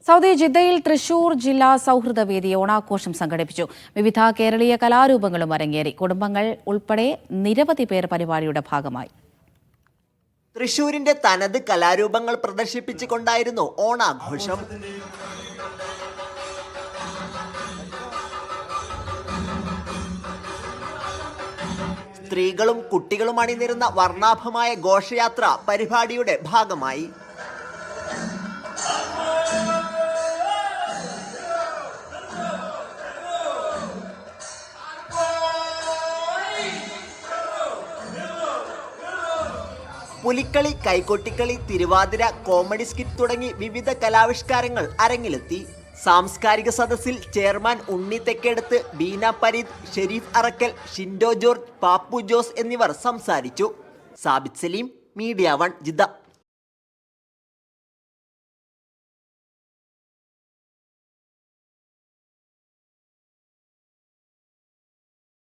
Saudi ജിദ്ദയിൽ തൃശൂർ ജില്ലാ സൗഹൃദ വേദി ഓണാഘോഷം സംഘടിപ്പിച്ചു. വിവിധ കേരളീയ കലാരൂപങ്ങളും അരങ്ങേറി. കുടുംബങ്ങൾ ഉൾപ്പെടെ നിരവധി പേർ പരിപാടിയുടെ ഭാഗമായി. തൃശൂരിന്റെ തനത് കലാരൂപങ്ങൾ പ്രദർശിപ്പിച്ചുകൊണ്ടായിരുന്നു ഓണാഘോഷം. സ്ത്രീകളും കുട്ടികളും അണിനിരുന്ന വർണ്ണാഭമായ ഘോഷയാത്ര പരിപാടിയുടെ ഭാഗമായി. പുലിക്കളി, കൈകൊട്ടിക്കളി, തിരുവാതിര, കോമഡി സ്കിറ്റ് തുടങ്ങി വിവിധ കലാവിഷ്കാരങ്ങൾ അരങ്ങിലെത്തി. സാംസ്കാരിക സദസ്സിൽ chairman Unni Thekkedath, Beena Pareed, Sherif Arakkal, Shindo George, Pappu Jose എന്നിവർ സംസാരിച്ചു. Sabith Saleem, media 1 Jeddah.